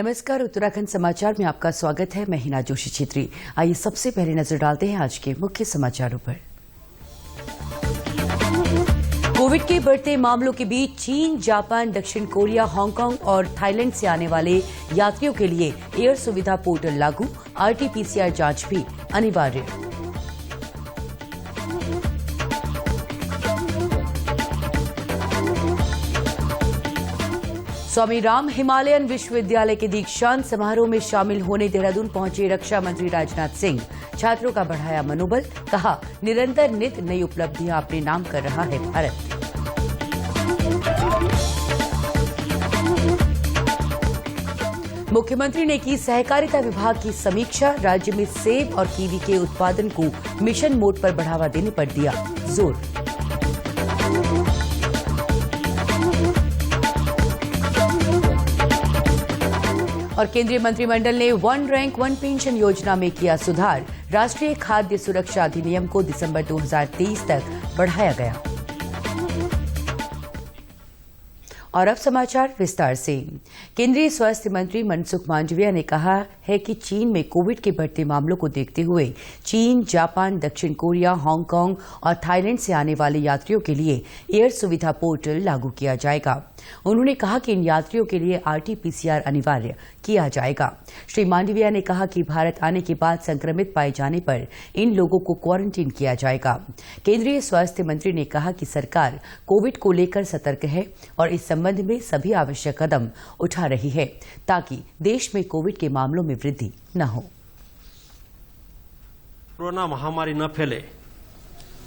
नमस्कार, उत्तराखंड समाचार में आपका स्वागत है। मैं हिना जोशी छेत्री। आइए सबसे पहले नजर डालते हैं आज के मुख्य समाचारों पर। कोविड के बढ़ते मामलों के बीच चीन, जापान, दक्षिण कोरिया, हांगकांग और थाईलैंड से आने वाले यात्रियों के लिए एयर सुविधा पोर्टल लागू, आरटी-पीसीआर जांच भी अनिवार्य। स्वामी राम हिमालयन विश्वविद्यालय के दीक्षांत समारोह में शामिल होने देहरादून पहुंचे रक्षा मंत्री राजनाथ सिंह। छात्रों का बढ़ाया मनोबल, कहा निरंतर नित नई उपलब्धियां अपने नाम कर रहा है भारत। मुख्यमंत्री ने की सहकारिता विभाग की समीक्षा, राज्य में सेब और कीवी के उत्पादन को मिशन मोड पर बढ़ावा देने पर दिया जोर। और केंद्रीय मंत्रिमंडल ने वन रैंक वन पेंशन योजना में किया सुधार, राष्ट्रीय खाद्य सुरक्षा अधिनियम को दिसंबर 2023 तक बढ़ाया गया। और अब समाचार विस्तार से। केंद्रीय स्वास्थ्य मंत्री मनसुख मांडविया ने कहा है कि चीन में कोविड के बढ़ते मामलों को देखते हुए चीन, जापान, दक्षिण कोरिया, हांगकांग और थाईलैंड से आने वाले यात्रियों के लिए एयर सुविधा पोर्टल लागू किया जाएगा। उन्होंने कहा कि इन यात्रियों के लिए आरटी-पीसीआर अनिवार्य किया जाएगा। श्री मांडविया ने कहा कि भारत आने के बाद संक्रमित पाए जाने पर इन लोगों को क्वारंटीन किया जाएगा। केंद्रीय स्वास्थ्य मंत्री ने कहा कि सरकार कोविड को लेकर सतर्क है और इस संबंध में सभी आवश्यक कदम उठा रही है ताकि देश में कोविड के मामलों में वृद्धि न हो। कोरोना महामारी न फैले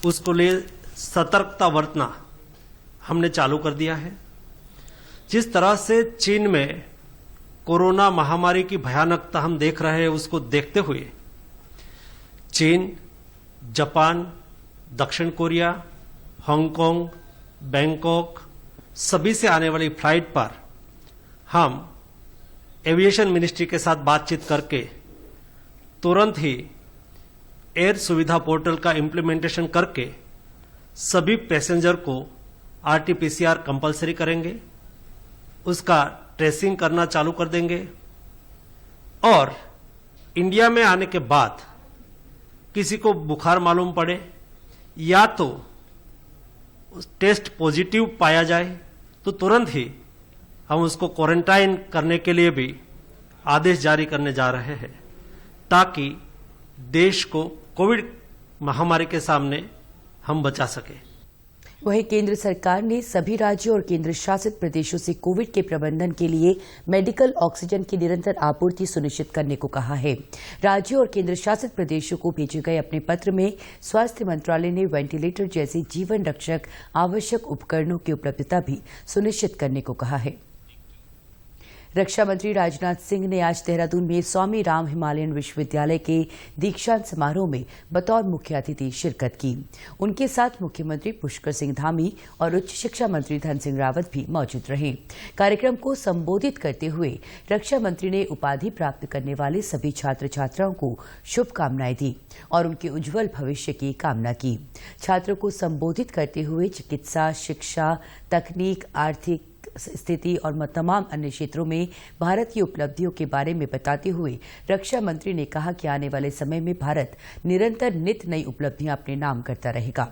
उसको लिए सतर्कता बरतना हमने चालू कर दिया है। जिस तरह से चीन में कोरोना महामारी की भयानकता हम देख रहे हैं, उसको देखते हुए चीन, जापान, दक्षिण कोरिया, हांगकांग, बैंकॉक सभी से आने वाली फ्लाइट पर हम एविएशन मिनिस्ट्री के साथ बातचीत करके तुरंत ही एयर सुविधा पोर्टल का इम्प्लीमेंटेशन करके सभी पैसेंजर को आरटी-पीसीआर कंपलसरी करेंगे, उसका ट्रेसिंग करना चालू कर देंगे और इंडिया में आने के बाद किसी को बुखार मालूम पड़े या तो टेस्ट पॉजिटिव पाया जाए तो तुरंत ही हम उसको क्वारंटाइन करने के लिए भी आदेश जारी करने जा रहे हैं ताकि देश को कोविड महामारी के सामने हम बचा सके। वहीं केंद्र सरकार ने सभी राज्यों और केंद्र शासित प्रदेशों से कोविड के प्रबंधन के लिए मेडिकल ऑक्सीजन की निरंतर आपूर्ति सुनिश्चित करने को कहा है। राज्यों और केंद्र शासित प्रदेशों को भेजे गए अपने पत्र में स्वास्थ्य मंत्रालय ने वेंटिलेटर जैसे जीवन रक्षक आवश्यक उपकरणों की उपलब्धता भी सुनिश्चित करने को कहा है। रक्षा मंत्री राजनाथ सिंह ने आज देहरादून में स्वामी राम हिमालयन विश्वविद्यालय के दीक्षांत समारोह में बतौर मुख्य अतिथि शिरकत की। उनके साथ मुख्यमंत्री पुष्कर सिंह धामी और उच्च शिक्षा मंत्री धन सिंह रावत भी मौजूद रहे। कार्यक्रम को संबोधित करते हुए रक्षा मंत्री ने उपाधि प्राप्त करने वाले सभी छात्र छात्राओं को शुभकामनाएं दी और उनके उज्जवल भविष्य की कामना की। छात्रों को संबोधित करते हुए चिकित्सा, शिक्षा, तकनीक, आर्थिक स्थिति और तमाम अन्य क्षेत्रों में भारत की उपलब्धियों के बारे में बताते हुए रक्षा मंत्री ने कहा कि आने वाले समय में भारत निरंतर नित नई उपलब्धियां अपने नाम करता रहेगा।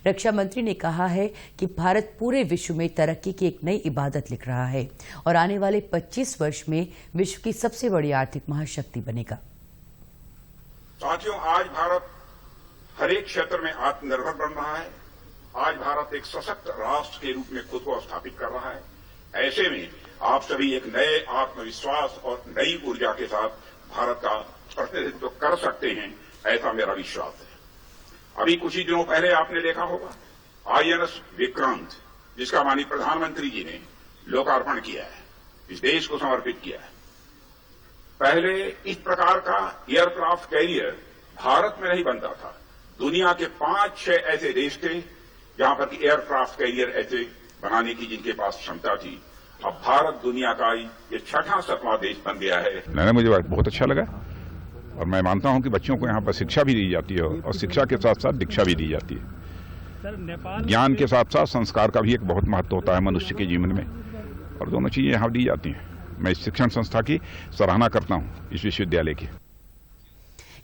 रक्षा मंत्री ने कहा है कि भारत पूरे विश्व में तरक्की की एक नई इबादत लिख रहा है और आने वाले 25 वर्ष में विश्व की सबसे बड़ी आर्थिक महाशक्ति बनेगा। साथियों, आज भारत हर एक क्षेत्र में आत्मनिर्भर बन रहा है। आज भारत एक सशक्त राष्ट्र के रूप में खुद को स्थापित कर रहा है। ऐसे में आप सभी एक नए आत्मविश्वास और नई ऊर्जा के साथ भारत का प्रतिनिधित्व कर सकते हैं, ऐसा मेरा विश्वास है। अभी कुछ ही दिनों पहले आपने देखा होगा आईएनएस विक्रांत, जिसका माननीय प्रधानमंत्री जी ने लोकार्पण किया है, इस देश को समर्पित किया है। पहले इस प्रकार का एयरक्राफ्ट कैरियर भारत में नहीं बनता था। दुनिया के 5-6 ऐसे देश थे जहां पर कि एयरक्राफ्ट कैरियर ऐसे बनाने की जिनके पास क्षमता थी। अब भारत दुनिया का ये 6वां देश बन गया है। नहीं, मुझे बहुत अच्छा लगा और मैं मानता हूं कि बच्चों को यहाँ पर शिक्षा भी दी जाती है और शिक्षा के साथ साथ दीक्षा भी दी जाती है। ज्ञान के साथ साथ संस्कार का भी एक बहुत महत्व होता है मनुष्य के जीवन में और दोनों चीजें यहाँ दी जाती हैं। मैं इस शिक्षण संस्था की सराहना करता हूं, इस विश्वविद्यालय की।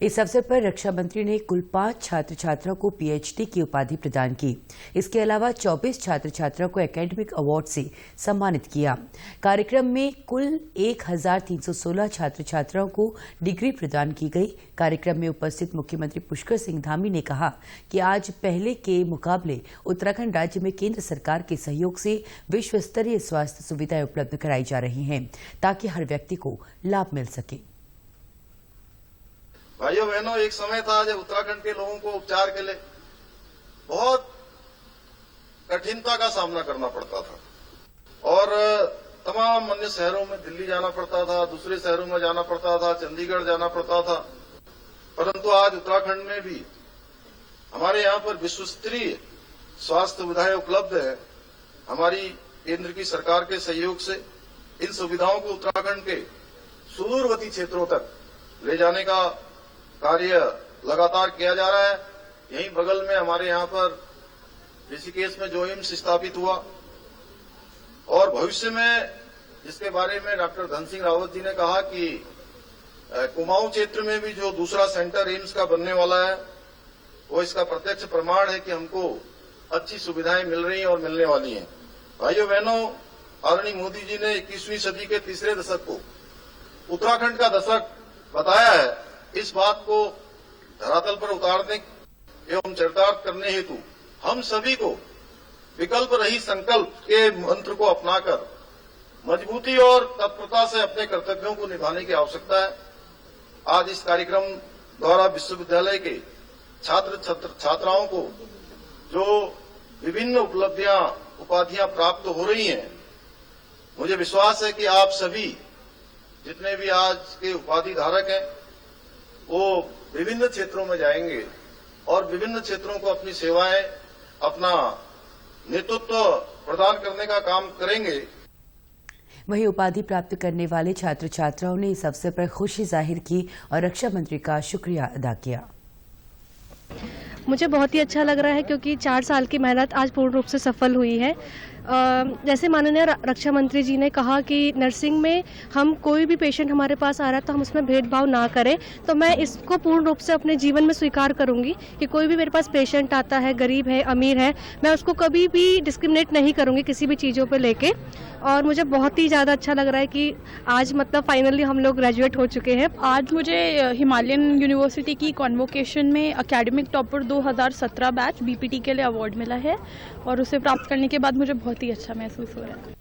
इस अवसर पर रक्षा मंत्री ने कुल 5 छात्र छात्राओं को पीएचडी की उपाधि प्रदान की। इसके अलावा 24 छात्र छात्राओं को एकेडमिक अवार्ड से सम्मानित किया। कार्यक्रम में कुल 1316 छात्र छात्राओं को डिग्री प्रदान की गई। कार्यक्रम में उपस्थित मुख्यमंत्री पुष्कर सिंह धामी ने कहा कि आज पहले के मुकाबले उत्तराखंड राज्य में केंद्र सरकार के सहयोग से विश्व स्तरीय स्वास्थ्य सुविधाएं उपलब्ध कराई जा रही हैं, ताकि हर व्यक्ति को लाभ मिल सके। भाइयों बहनों, एक समय था जब उत्तराखंड के लोगों को उपचार के लिए बहुत कठिनता का सामना करना पड़ता था और तमाम अन्य शहरों में दिल्ली जाना पड़ता था, दूसरे शहरों में जाना पड़ता था, चंडीगढ़ जाना पड़ता था। परंतु आज उत्तराखंड में भी हमारे यहाँ पर विश्व स्तरीय स्वास्थ्य सुविधाएं उपलब्ध है। हमारी केंद्र की सरकार के सहयोग से इन सुविधाओं को उत्तराखंड के सुदूरवर्ती क्षेत्रों तक ले जाने का कार्य लगातार किया जा रहा है। यहीं बगल में हमारे यहाँ पर ऋषिकेश में जो एम्स स्थापित हुआ और भविष्य में जिसके बारे में डॉक्टर धन सिंह रावत जी ने कहा कि कुमाऊं क्षेत्र में भी जो दूसरा सेंटर एम्स का बनने वाला है, वो इसका प्रत्यक्ष प्रमाण है कि हमको अच्छी सुविधाएं मिल रही हैं और मिलने वाली हैं। भाइयों बहनों, आदरणीय मोदी जी ने 21वीं सदी के तीसरे दशक को उत्तराखंड का दशक बताया है। इस बात को धरातल पर उतारने एवं चरितार्थ करने हेतु हम सभी को विकल्प रहित संकल्प के मंत्र को अपनाकर मजबूती और तत्परता से अपने कर्तव्यों को निभाने की आवश्यकता है। आज इस कार्यक्रम द्वारा विश्वविद्यालय के छात्र छात्राओं को जो विभिन्न उपाधियां प्राप्त हो रही हैं, मुझे विश्वास है कि आप सभी जितने भी आज के उपाधि धारक हैं, वो विभिन्न क्षेत्रों में जाएंगे और विभिन्न क्षेत्रों को अपनी सेवाएं, अपना नेतृत्व प्रदान करने का काम करेंगे। वहीं उपाधि प्राप्त करने वाले छात्र छात्राओं ने इस अवसर पर खुशी जाहिर की और रक्षा मंत्री का शुक्रिया अदा किया। मुझे बहुत ही अच्छा लग रहा है क्योंकि 4 साल की मेहनत आज पूर्ण रूप से सफल हुई है। जैसे माननीय रक्षा मंत्री जी ने कहा कि नर्सिंग में हम कोई भी पेशेंट हमारे पास आ रहा है तो हम उसमें भेदभाव ना करें, तो मैं इसको पूर्ण रूप से अपने जीवन में स्वीकार करूंगी कि कोई भी मेरे पास पेशेंट आता है, गरीब है, अमीर है, मैं उसको कभी भी डिस्क्रिमिनेट नहीं करूंगी किसी भी चीज़ों पर लेके। और मुझे बहुत ही ज़्यादा अच्छा लग रहा है कि आज मतलब फाइनली हम लोग ग्रेजुएट हो चुके हैं। आज मुझे हिमालयन यूनिवर्सिटी की कॉन्वोकेशन में एकेडमिक टॉपर 2017 बैच बीपीटी के लिए अवार्ड मिला है और उसे प्राप्त करने के बाद मुझे बहुत ही अच्छा महसूस हो रहा है।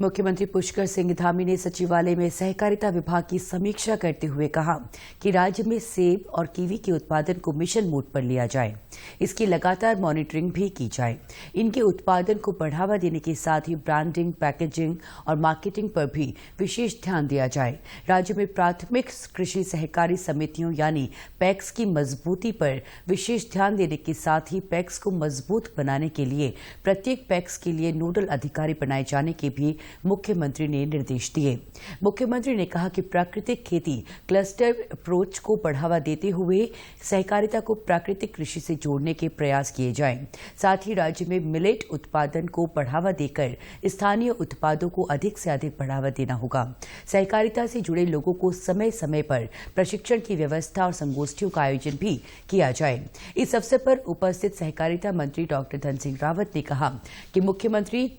मुख्यमंत्री पुष्कर सिंह धामी ने सचिवालय में सहकारिता विभाग की समीक्षा करते हुए कहा कि राज्य में सेब और कीवी के उत्पादन को मिशन मोड पर लिया जाए, इसकी लगातार मॉनिटरिंग भी की जाए। इनके उत्पादन को बढ़ावा देने के साथ ही ब्रांडिंग, पैकेजिंग और मार्केटिंग पर भी विशेष ध्यान दिया जाए। राज्य में प्राथमिक कृषि सहकारी समितियों यानी पैक्स की मजबूती पर विशेष ध्यान देने के साथ ही पैक्स को मजबूत बनाने के लिए प्रत्येक पैक्स के लिए नोडल अधिकारी बनाए जाने के भी मुख्यमंत्री ने निर्देश दिए। मुख्यमंत्री ने कहा कि प्राकृतिक खेती क्लस्टर अप्रोच को बढ़ावा देते हुए सहकारिता को प्राकृतिक कृषि से जोड़ने के प्रयास किए जाएं। साथ ही राज्य में मिलेट उत्पादन को बढ़ावा देकर स्थानीय उत्पादों को अधिक से अधिक बढ़ावा देना होगा। सहकारिता से जुड़े लोगों को समय समय पर प्रशिक्षण की व्यवस्था और संगोष्ठियों का आयोजन भी किया जाए। इस अवसर पर उपस्थित सहकारिता मंत्री डॉक्टर धन सिंह रावत ने कहा कि मुख्यमंत्री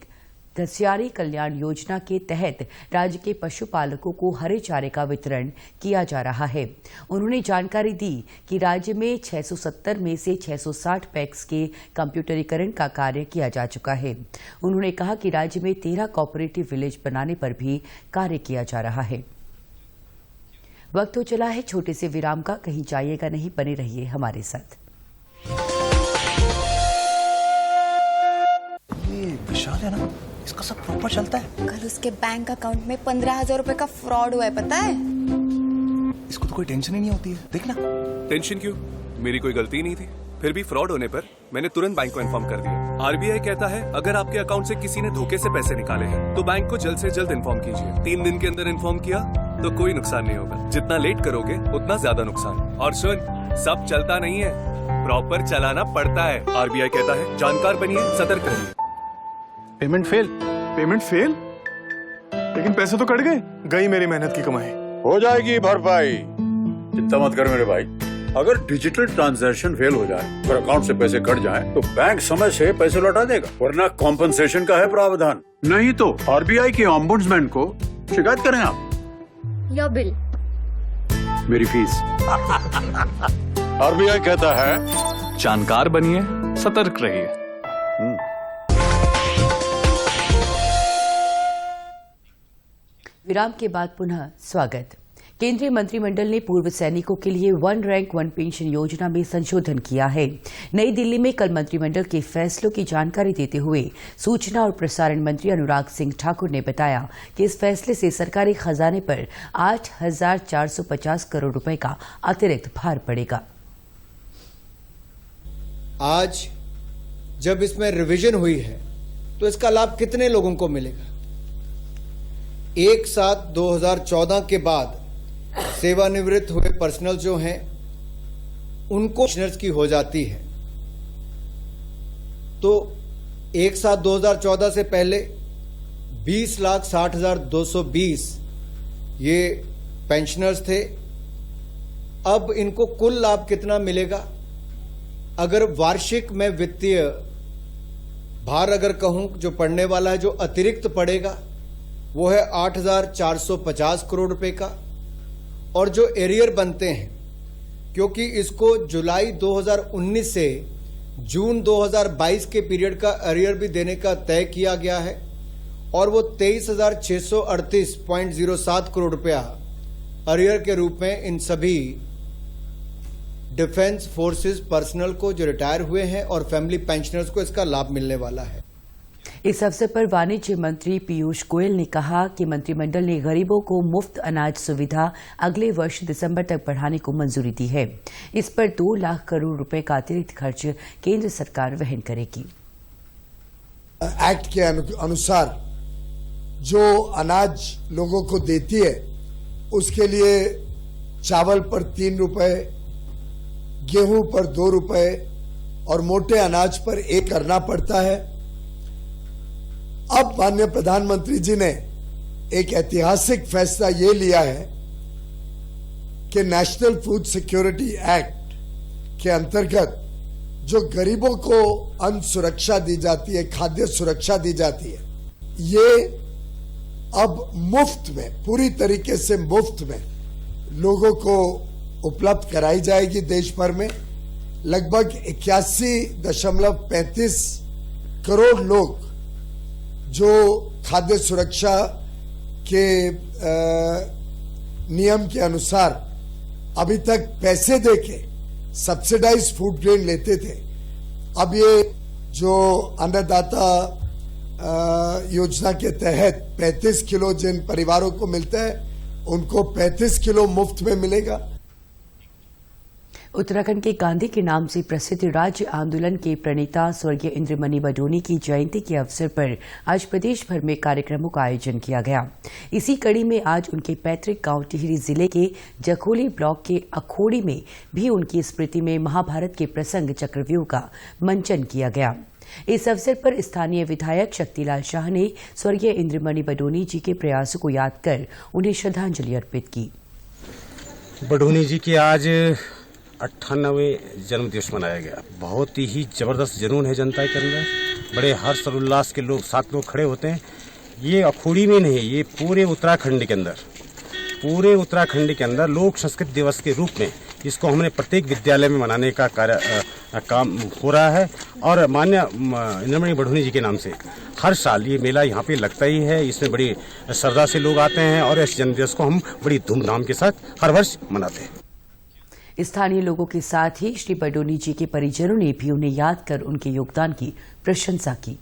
घसियारी कल्याण योजना के तहत राज्य के पशुपालकों को हरे चारे का वितरण किया जा रहा है। उन्होंने जानकारी दी कि राज्य में 670 में से 660 पैक्स के कंप्यूटरीकरण का कार्य किया जा चुका है। उन्होंने कहा कि राज्य में 13 कोऑपरेटिव विलेज बनाने पर भी कार्य किया जा रहा है। वक्त हो चला है छोटे से विराम का, कहीं जाइएगा नहीं, बने रहिए हमारे साथ। ये विशाल है ना, इसका सब प्रॉपर चलता है। कल उसके बैंक अकाउंट में 15,000 रुपए का फ्रॉड हुआ है, पता है? इसको तो कोई टेंशन ही नहीं होती है, देखना। टेंशन क्यों? मेरी कोई गलती नहीं थी। फिर भी फ्रॉड होने पर मैंने तुरंत बैंक को इन्फॉर्म कर दिया। आरबीआई कहता है अगर आपके अकाउंट से किसी ने धोखे से पैसे निकाले हैं तो बैंक को जल्द से जल्द इन्फॉर्म कीजिए। 3 दिन के अंदर इन्फॉर्म किया तो कोई नुकसान नहीं होगा। जितना लेट करोगे उतना ज्यादा नुकसान। और सुन, सब चलता नहीं है, प्रॉपर चलाना पड़ता है। आरबीआई कहता है जानकार बनिए, सतर्क रहिए। Payment fail. Payment fail? लेकिन पैसे तो कट गए, गई मेरी मेहनत की कमाई। हो जाएगी भरपाई, चिंता मत कर मेरे भाई। अगर डिजिटल ट्रांजैक्शन फेल हो जाए और अकाउंट से पैसे कट जाएं, तो बैंक समय से पैसे लौटा देगा, वरना कॉम्पनसेशन का है प्रावधान। नहीं तो आरबीआई के ओम्बुड्समैन को शिकायत करें आप। Your bill. मेरी फीस। आरबीआई कहता है जानकार बनिए, सतर्क रहिए। विराम के बाद पुनः स्वागत। केंद्रीय मंत्रिमंडल ने पूर्व सैनिकों के लिए वन रैंक वन पेंशन योजना में संशोधन किया है। नई दिल्ली में कल मंत्रिमंडल के फैसलों की जानकारी देते हुए सूचना और प्रसारण मंत्री अनुराग सिंह ठाकुर ने बताया कि इस फैसले से सरकारी खजाने पर 8,450 करोड़ रुपए का अतिरिक्त भार पड़ेगा। आज जब इसमें रिवीजन हुई है तो इसका लाभ कितने लोगों को मिलेगा? 1/7/2014 के बाद सेवानिवृत्त हुए पर्सनल जो हैं उनको पेंशनर्स की हो जाती है, तो 1/7/2014 से पहले 20,60,220 ये पेंशनर्स थे। अब इनको कुल लाभ कितना मिलेगा? अगर वार्षिक में वित्तीय भार अगर कहूं जो पड़ने वाला है, जो अतिरिक्त पड़ेगा वो है 8,450 करोड़ रुपए का। और जो एरियर बनते हैं, क्योंकि इसको जुलाई 2019 से जून 2022 के पीरियड का एरियर भी देने का तय किया गया है, और वो 23,638.07 करोड़ रुपया एरियर के रूप में इन सभी डिफेंस फोर्सेस पर्सनल को जो रिटायर हुए हैं और फैमिली पेंशनर्स को इसका लाभ मिलने वाला है। इस अवसर पर वाणिज्य मंत्री पीयूष गोयल ने कहा कि मंत्रिमंडल ने गरीबों को मुफ्त अनाज सुविधा अगले वर्ष दिसंबर तक बढ़ाने को मंजूरी दी है। इस पर 2 लाख करोड़ रुपए का अतिरिक्त खर्च केंद्र सरकार वहन करेगी। एक्ट के अनुसार जो अनाज लोगों को देती है उसके लिए चावल पर 3 रुपए, गेहूं पर 2 रुपए और मोटे अनाज पर 1 करना पड़ता है। अब माननीय प्रधानमंत्री जी ने एक ऐतिहासिक फैसला ये लिया है कि नेशनल फूड सिक्योरिटी एक्ट के अंतर्गत जो गरीबों को अन्न सुरक्षा दी जाती है, खाद्य सुरक्षा दी जाती है, ये अब मुफ्त में, पूरी तरीके से मुफ्त में लोगों को उपलब्ध कराई जाएगी। देश भर में लगभग 81.35 करोड़ लोग जो खाद्य सुरक्षा के नियम के अनुसार अभी तक पैसे देके सब्सिडाइज फूड ग्रेन लेते थे, अब ये जो अन्नदाता योजना के तहत 35 किलो जिन परिवारों को मिलता है उनको 35 किलो मुफ्त में मिलेगा। उत्तराखंड के गांधी के नाम से प्रसिद्ध राज्य आंदोलन के प्रणेता स्वर्गीय इंद्रमणि बडोनी की जयंती के अवसर पर आज प्रदेश भर में कार्यक्रमों का आयोजन किया गया। इसी कड़ी में आज उनके पैतृक गांव टिहरी जिले के जखोली ब्लॉक के अखोड़ी में भी उनकी स्मृति में महाभारत के प्रसंग चक्रव्यूह का मंचन किया गया। इस अवसर पर स्थानीय विधायक शक्तिलाल शाह ने स्वर्गीय इंद्रमणि बडोनी जी के प्रयासों को याद कर उन्हें श्रद्धांजलि अर्पित की। बडोनी जी की आज 98वें जन्मदिवस मनाया गया। बहुत ही जबरदस्त जुनून है जनता के अंदर, बड़े हर्ष और उल्लास के लोग साथ लोग खड़े होते हैं। ये अखोड़ी में नहीं, ये पूरे उत्तराखंड के अंदर लोक संस्कृति दिवस के रूप में इसको हमने प्रत्येक विद्यालय में मनाने का काम हो रहा है। और माननीय इंद्रमणि बडोनी जी के नाम से हर साल ये मेला यहाँ पे लगता ही है। इसमें बड़ी श्रद्धा से लोग आते हैं और इस जन्मदिवस को हम बड़ी धूमधाम के साथ हर वर्ष मनाते हैं। स्थानीय लोगों के साथ ही श्री बडोनी जी के परिजनों ने भी उन्हें याद कर उनके योगदान की प्रशंसा की।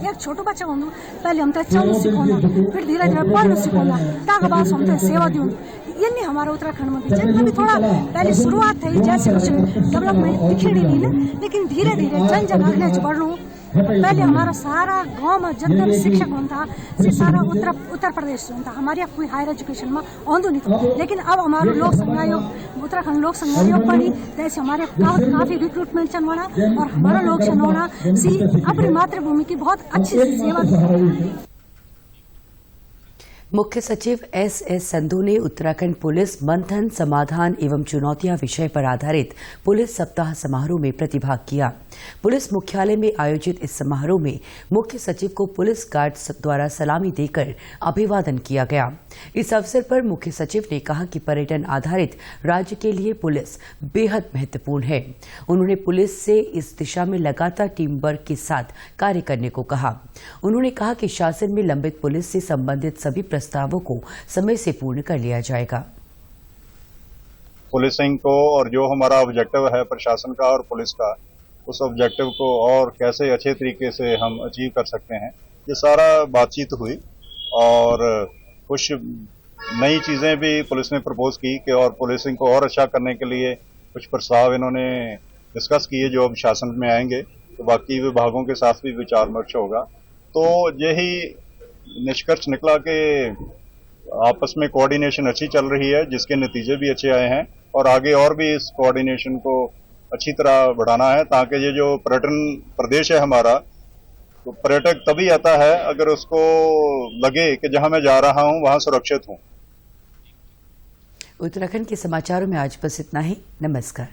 एक छोटो बच्चा हुनु पहले हम चल्न सिकाउनु, फिर धीरे धीरे पढ्न सिकाउनु, ताका बाद हम सेवा दिउँ। ये नहीं हमारा उत्तराखंड में भी थोड़ा पहले शुरुआत थी, जैसे कुछ डेवलपमेंट दिखी नहीं, लेकिन धीरे धीरे जन जन अगले बढ़ू। पहले हमारा सारा गांव में जितना भी शिक्षक होता से सारा उत्तर प्रदेश से होता, हमारे यहाँ कोई हायर एजुकेशन में आंदो नहीं था। लेकिन अब हमारा लोक संघ आयोग, उत्तराखंड लोक संघ आयोग पढ़ी, जैसे हमारे काफी रिक्रूटमेंट चलवाना और हमारा लोक चलवाना सी अपनी मातृभूमि की बहुत अच्छी सेवा दी। मुख्य सचिव एस संधू ने उत्तराखंड पुलिस मंथन समाधान एवं चुनौतियां विषय पर आधारित पुलिस सप्ताह समारोह में प्रतिभाग किया। पुलिस मुख्यालय में आयोजित इस समारोह में मुख्य सचिव को पुलिस गार्ड द्वारा सलामी देकर अभिवादन किया गया। इस अवसर पर मुख्य सचिव ने कहा कि पर्यटन आधारित राज्य के लिए पुलिस बेहद महत्वपूर्ण है। उन्होंने पुलिस से इस दिशा में लगातार टीम वर्क के साथ कार्य करने को कहा। उन्होंने कहा कि शासन में लंबित पुलिस से संबंधित सभी प्रस्तावों को समय से पूर्ण कर लिया जाएगा। पुलिसिंग को और जो हमारा ऑब्जेक्टिव है प्रशासन का और पुलिस का, उस ऑब्जेक्टिव को और कैसे अच्छे तरीके से हम अचीव कर सकते हैं, ये सारा बातचीत हुई और कुछ नई चीजें भी पुलिस ने प्रपोज की कि और पुलिसिंग को और अच्छा करने के लिए कुछ प्रस्ताव इन्होंने डिस्कस किए जो अब शासन में आएंगे, तो बाकी विभागों के साथ भी विचार विमर्श होगा। तो यही निष्कर्ष निकला कि आपस में कोऑर्डिनेशन अच्छी चल रही है, जिसके नतीजे भी अच्छे आए हैं और आगे और भी इस कोऑर्डिनेशन को अच्छी तरह बढ़ाना है, ताकि ये जो पर्यटन प्रदेश है हमारा, तो पर्यटक तभी आता है अगर उसको लगे कि जहां मैं जा रहा हूं वहां सुरक्षित हूं। उत्तराखंड के समाचारों में आज बस इतना ही। नमस्कार।